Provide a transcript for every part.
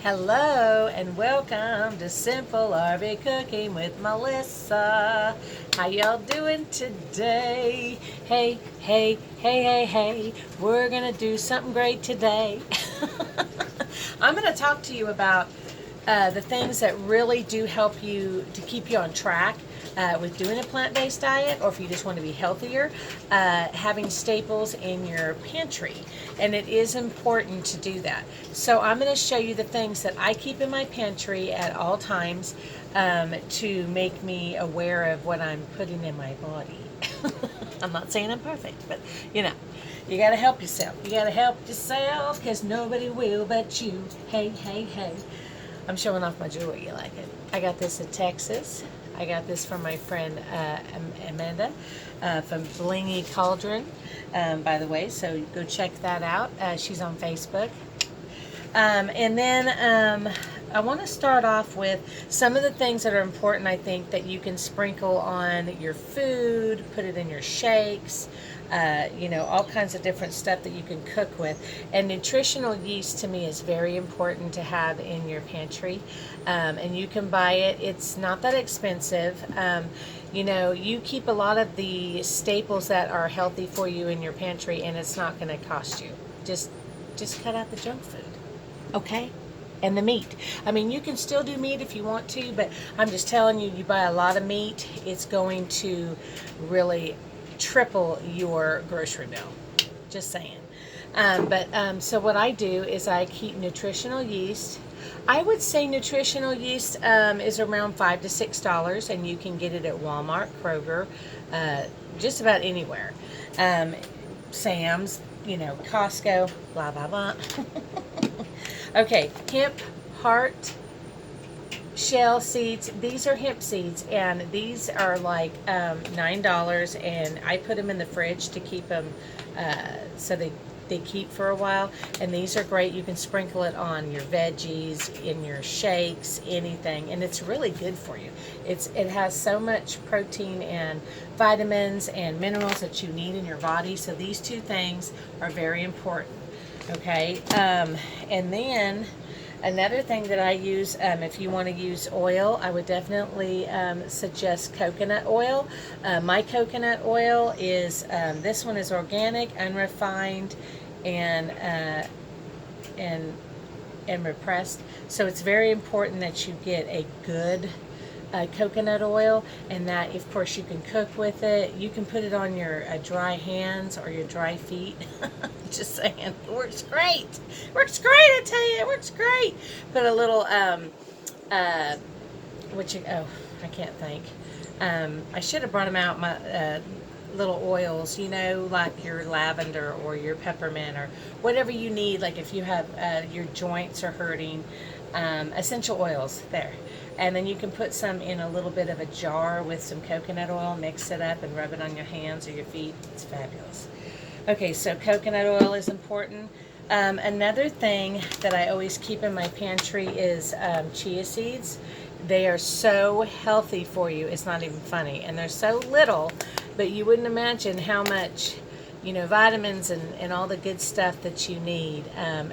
Hello and welcome to Simple RV Cooking with Melissa. How y'all doing today? Hey, we're gonna do something great today. I'm gonna talk to you about the things that really do help you to keep you on track with doing a plant-based diet, or if you just want to be healthier, having staples in your pantry. And it is important to do that. So I'm going to show you the things that I keep in my pantry at all times to make me aware of what I'm putting in my body. I'm not saying I'm perfect, but you know, you got to help yourself. You got to help yourself because nobody will but you. Hey. I'm showing off my jewelry. You like it? I got this in Texas. I got this from my friend Amanda from Blingy Cauldron, by the way, so go check that out. She's on Facebook. And then I want to start off with some of the things that are important, I think, that you can sprinkle on your food, put it in your shakes, all kinds of different stuff that you can cook with. And nutritional yeast to me is very important to have in your pantry. And you can buy it. It's not that expensive. You keep a lot of the staples that are healthy for you in your pantry, and it's not going to cost you. Just cut out the junk food, okay? And the meat. I mean, you can still do meat if you want to, but I'm just telling you, you buy a lot of meat, it's going to really triple your grocery bill. Just saying. So what I do is I keep nutritional yeast. I would say nutritional yeast is around $5 to $6, and you can get it at Walmart, Kroger, just about anywhere. Sam's, Costco, blah, blah, blah. Okay, hemp heart shell seeds. These are hemp seeds, and these are like $9, and I put them in the fridge to keep them so they keep for a while. And these are great. You can sprinkle it on your veggies, in your shakes, anything, and it's really good for you. It has so much protein and vitamins and minerals that you need in your body. So these two things are very important. Okay, and then another thing that I use, if you want to use oil, I would definitely suggest coconut oil. My coconut oil is, this one is organic, unrefined, and repressed. So it's very important that you get a good coconut oil, and that, of course, you can cook with it. You can put it on your dry hands or your dry feet. Just saying, it works great. Works great, I tell you, it works great. Put a little I can't think. I should have brought them out, my little oils, like your lavender or your peppermint or whatever you need. Like if you have your joints are hurting, essential oils there. And then you can put some in a little bit of a jar with some coconut oil, mix it up and rub it on your hands or your feet. It's fabulous. Okay, so coconut oil is important. Another thing that I always keep in my pantry is chia seeds. They are so healthy for you. It's not even funny. And they're so little, but you wouldn't imagine how much, vitamins and all the good stuff that you need,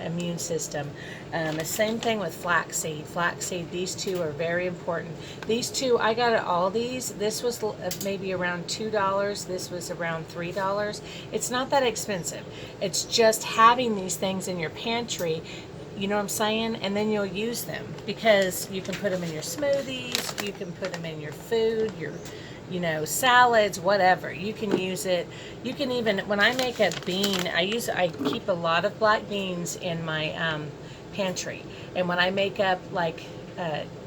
immune system. The same thing with flaxseed. Flaxseed, these two are very important. These two, I got at Aldi's. This was maybe around $2. This was around $3. It's not that expensive. It's just having these things in your pantry, you know what I'm saying? And then you'll use them because you can put them in your smoothies, you can put them in your food, your salads, whatever. You can use it. You can even, when I make a bean, I keep a lot of black beans in my pantry. And when I make up like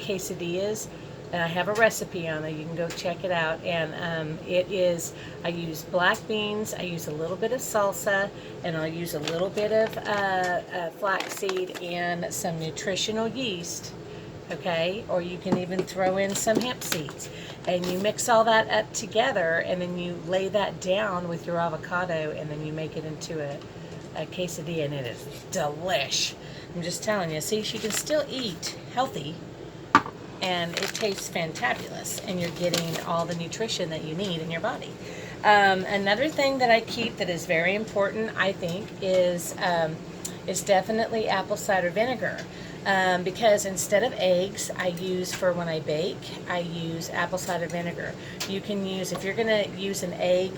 quesadillas, and I have a recipe on it, you can go check it out. And I use black beans, I use a little bit of salsa, and I'll use a little bit of flaxseed and some nutritional yeast. Okay, or you can even throw in some hemp seeds, and you mix all that up together, and then you lay that down with your avocado, and then you make it into a quesadilla, and it is delish. I'm just telling you. See, you can still eat healthy, and it tastes fantabulous, and you're getting all the nutrition that you need in your body. Another thing that I keep that is very important, I think, is is definitely apple cider vinegar. Because instead of eggs, I use for when I bake, I use apple cider vinegar. You can use, if you're going to use an egg,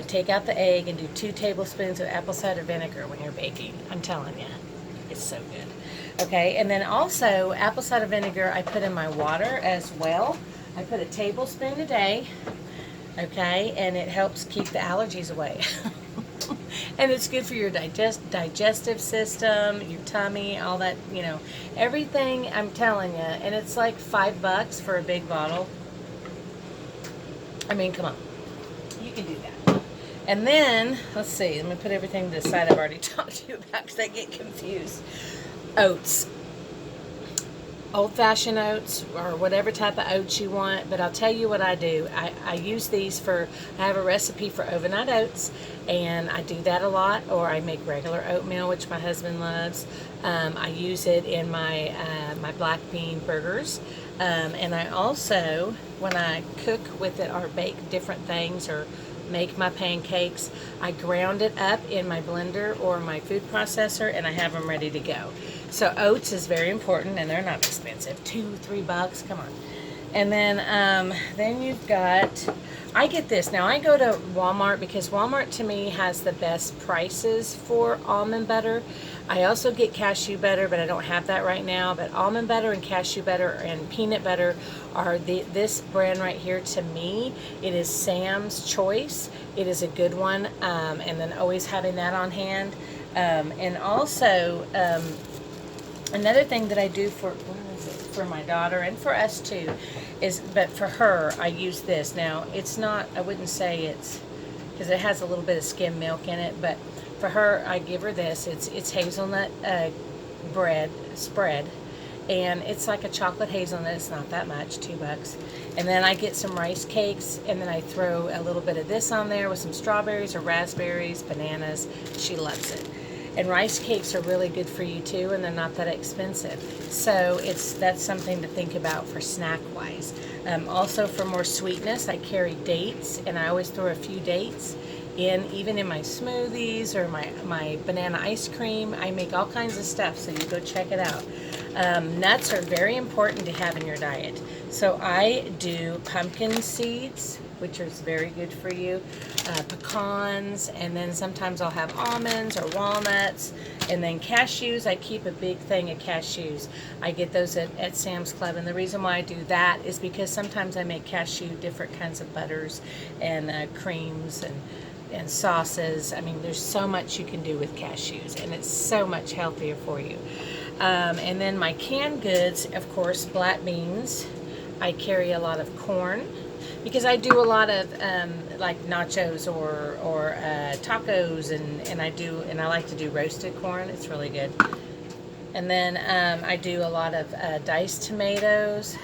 take out the egg and do 2 tablespoons of apple cider vinegar when you're baking. I'm telling you, it's so good. Okay, and then also apple cider vinegar I put in my water as well. I put a tablespoon a day, okay, and it helps keep the allergies away. And it's good for your digestive system, your tummy, all that, you know, everything, I'm telling you. And it's like $5 for a big bottle. I mean, come on. You can do that. And then, let's see, let me put everything to the side I've already talked to you about because I get confused. Oats. Old-fashioned oats or whatever type of oats you want, but I'll tell you what I do. I use these for, I have a recipe for overnight oats, and I do that a lot, or I make regular oatmeal, which my husband loves. I use it in my my black bean burgers, and I also, when I cook with it or bake different things or make my pancakes, I ground it up in my blender or my food processor, and I have them ready to go. So oats is very important, and they're not expensive. $2-3, come on. And then you've got, I get this. Now I go to Walmart because Walmart to me has the best prices for almond butter. I also get cashew butter, but I don't have that right now. But almond butter and cashew butter and peanut butter are this brand right here to me. It is Sam's Choice. It is a good one, and then always having that on hand. And also, another thing that I do for my daughter and for us too is, but for her, I use this. Now, it's not, I wouldn't say it's, because it has a little bit of skim milk in it, but for her, I give her this. It's hazelnut bread spread, and it's like a chocolate hazelnut. It's not that much, $2. And then I get some rice cakes, and then I throw a little bit of this on there with some strawberries or raspberries, bananas. She loves it. And rice cakes are really good for you too, and they're not that expensive. So that's something to think about for snack wise. Also for more sweetness, I carry dates, and I always throw a few dates in, even in my smoothies or my banana ice cream. I make all kinds of stuff, so you go check it out. Nuts are very important to have in your diet. So I do pumpkin seeds, which is very good for you, pecans, and then sometimes I'll have almonds or walnuts, and then cashews. I keep a big thing of cashews. I get those at Sam's Club, and the reason why I do that is because sometimes I make cashew different kinds of butters and creams and sauces. I mean, there's so much you can do with cashews, and it's so much healthier for you. And then my canned goods, of course, black beans. I carry a lot of corn, because I do a lot of like nachos or tacos, and I like to do roasted corn. It's really good. And then I do a lot of diced tomatoes,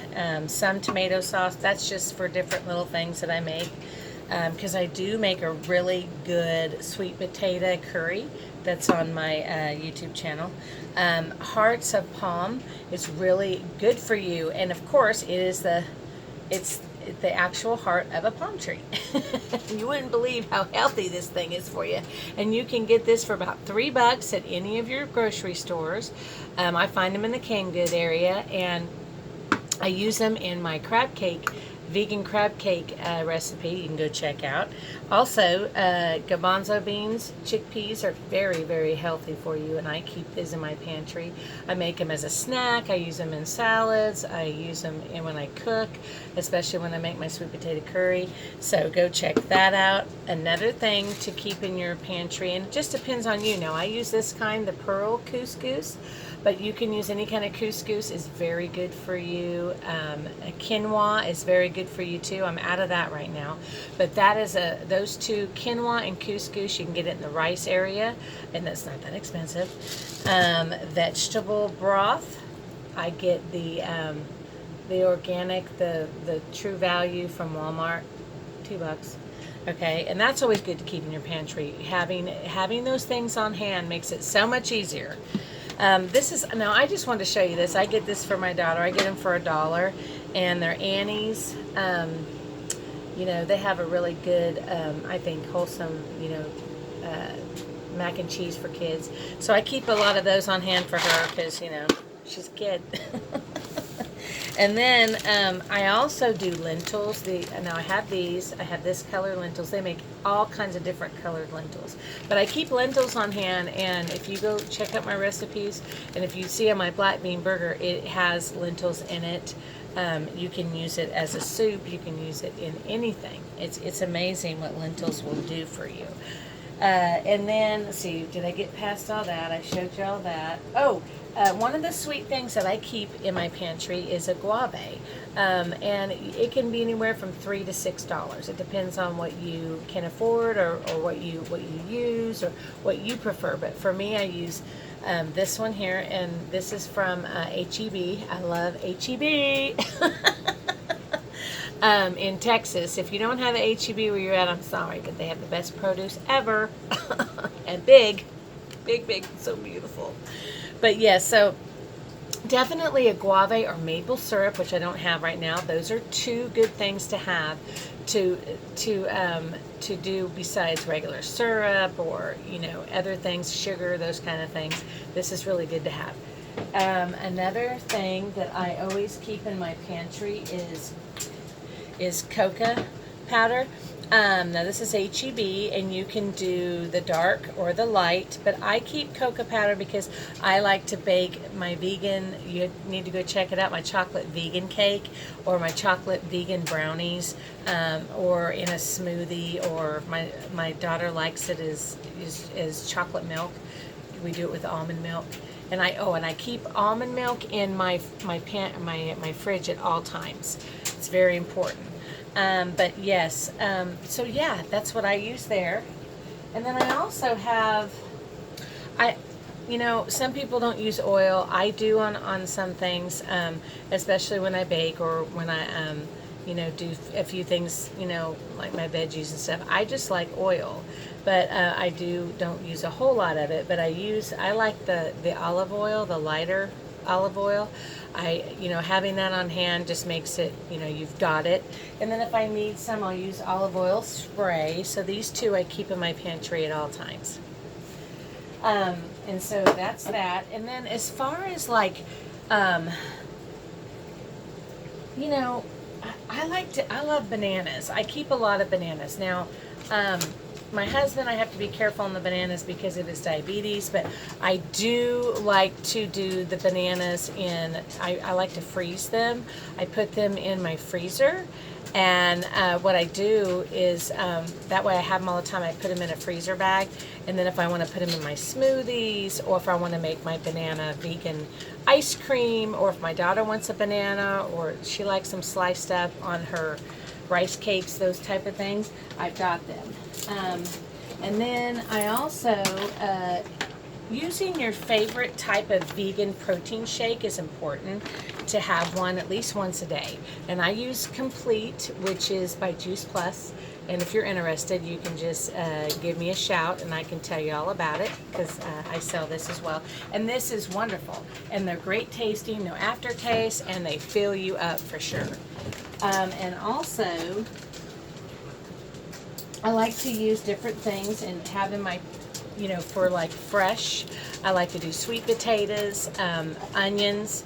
some tomato sauce. That's just for different little things that I make, because I do make a really good sweet potato curry that's on my YouTube channel. Hearts of palm is really good for you, and of course it's the actual heart of a palm tree. You wouldn't believe how healthy this thing is for you. And you can get this for about $3 at any of your grocery stores. I find them in the canned good area, and I use them in my crab cake, vegan crab cake recipe you can go check out. Also, garbanzo beans, chickpeas are very, very healthy for you, and I keep these in my pantry. I make them as a snack. I use them in salads. I use them when I cook, especially when I make my sweet potato curry. So go check that out. Another thing to keep in your pantry, and it just depends on you. Now, I use this kind, the pearl couscous, but you can use any kind of couscous. Is very good for you. Quinoa is very good for you too. I'm out of that right now, but that is those two, quinoa and couscous. You can get it in the rice area, and that's not that expensive. Vegetable broth, I get the organic, the True Value from Walmart, $2. Okay, and that's always good to keep in your pantry. Having those things on hand makes it so much easier. Now I just wanted to show you this. I get this for my daughter. I get them for $1, and they're Annie's. You know, they have a really good, I think, wholesome, mac and cheese for kids. So I keep a lot of those on hand for her because, you know, she's a kid. And then I also do lentils. Now I have these. I have this color lentils. They make all kinds of different colored lentils. But I keep lentils on hand, and if you go check out my recipes, and if you see on my black bean burger, it has lentils in it. You can use it as a soup. You can use it in anything. It's amazing what lentils will do for you. And then, let's see, did I get past all that? I showed you all that. Oh, one of the sweet things that I keep in my pantry is a guave. And it can be anywhere from $3 to $6. It depends on what you can afford or what you use or what you prefer. But for me, I use this one here, and this is from HEB. I love HEB. In Texas. If you don't have a HEB where you're at, I'm sorry, but they have the best produce ever. And big, so beautiful. But yes, so definitely a guave or maple syrup, which I don't have right now. Those are two good things to have to do besides regular syrup or, you know, other things, sugar, those kind of things. This is really good to have. Another thing that I always keep in my pantry is cocoa powder. Now this is HEB, and you can do the dark or the light, but I keep cocoa powder because I like to bake my vegan, you need to go check it out, my chocolate vegan cake or my chocolate vegan brownies, or in a smoothie, or my daughter likes it as chocolate milk. We do it with almond milk. And I keep almond milk in my fridge at all times. It's very important. But yes, so yeah, that's what I use there. And then I also have, you know, some people don't use oil. I do on some things, especially when I bake or when I, you know, do a few things, you know, like my veggies and stuff. I just like oil, but I don't use a whole lot of it. But I like the olive oil, the lighter olive oil. You know, having that on hand just makes it, you know, you've got it. And then if I need some, I'll use olive oil spray. So these two I keep in my pantry at all times. And so that's that. And then as far as like, you know, I love bananas. I keep a lot of bananas. Now, my husband, I have to be careful on the bananas because of his diabetes, but I do like to do the bananas I like to freeze them. I put them in my freezer, and what I do is, that way I have them all the time, I put them in a freezer bag, and then if I want to put them in my smoothies, or if I want to make my banana vegan ice cream, or if my daughter wants a banana, or she likes them sliced up on her rice cakes, those type of things, I've got them. And then I also, using your favorite type of vegan protein shake is important to have one at least once a day. And I use Complete, which is by Juice Plus. And if you're interested, you can just give me a shout and I can tell you all about it, because I sell this as well. And this is wonderful. And they're great tasting, no aftertaste, and they fill you up for sure. And also, I like to use different things and have in my, you know, for like fresh, I like to do sweet potatoes, onions,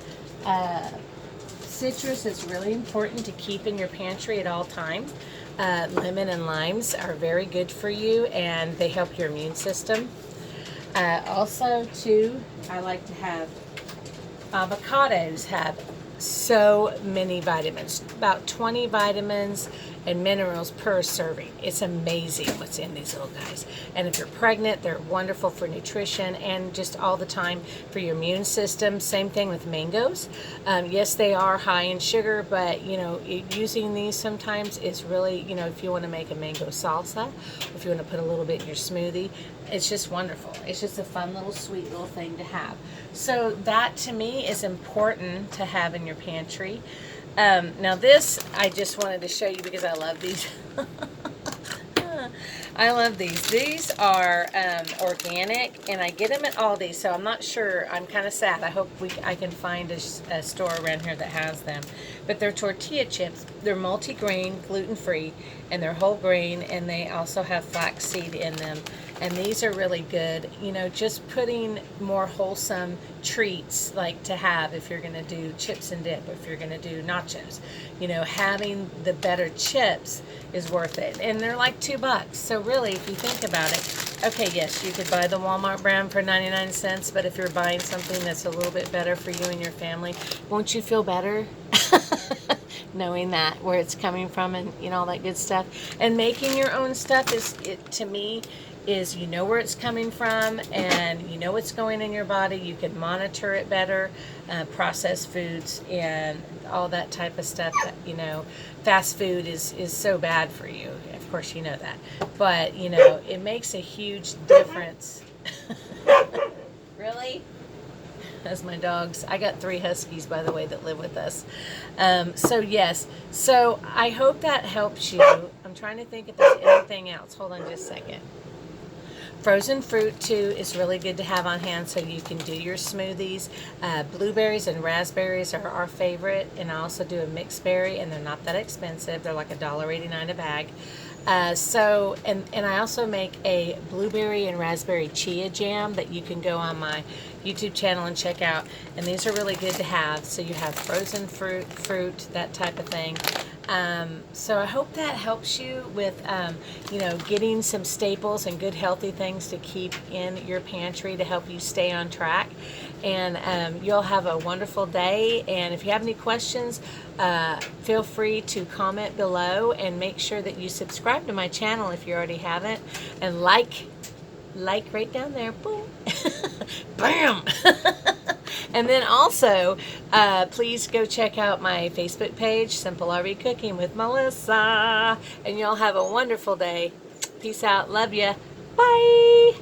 citrus is really important to keep in your pantry at all times. Lemon and limes are very good for you, and they help your immune system. Also, too, I like to have avocados have so many vitamins, about 20 vitamins and minerals per serving. It's amazing what's in these little guys. And if you're pregnant, they're wonderful for nutrition and just all the time for your immune system. Same thing with mangoes. Yes, they are high in sugar, but you know, using these sometimes is really, you know, if you want to make a mango salsa, if you want to put a little bit in your smoothie, it's just wonderful. It's just a fun little sweet little thing to have. So that to me is important to have in your pantry. Now this, I just wanted to show you because I love these. I love these. These are organic, and I get them at Aldi, so I'm not sure. I'm kind of sad. I hope I can find a store around here that has them. But they're tortilla chips. They're multi-grain, gluten-free, and they're whole grain, and they also have flaxseed in them. and these are really good. You know, just putting more wholesome treats like to have if you're going to do chips and dip, if you're going to do nachos. You know, having the better chips is worth it, and they're like $2. So really, if you think about it, okay, yes, you could buy the Walmart brand for 99 cents, but if you're buying something that's a little bit better for you and your family, won't you feel better? Knowing that, where it's coming from, and you know, all that good stuff. And making your own stuff is, to me, is you know where it's coming from, and you know what's going in your body. You can monitor it better. Processed foods and all that type of stuff, that, you know, fast food is so bad for you. Of course, you know that, but you know, it makes a huge difference. Really? As my dogs. I got 3 huskies, by the way, that live with us. So yes, so I hope that helps you. I'm trying to think if there's anything else. Hold on just a second. Frozen fruit too is really good to have on hand, so you can do your smoothies. Blueberries and raspberries are our favorite, and I also do a mixed berry, and they're not that expensive. They're like $1.89 a bag. And I also make a blueberry and raspberry chia jam that you can go on my YouTube channel and check out. And these are really good to have. So you have frozen fruit, that type of thing. So I hope that helps you with, you know, getting some staples and good healthy things to keep in your pantry to help you stay on track. And you'll have a wonderful day. And if you have any questions, feel free to comment below, and make sure that you subscribe to my channel if you already haven't, and like right down there, boom, bam. And then also, please go check out my Facebook page, Simple RV Cooking with Melissa, and y'all have a wonderful day. Peace out. Love ya. Bye.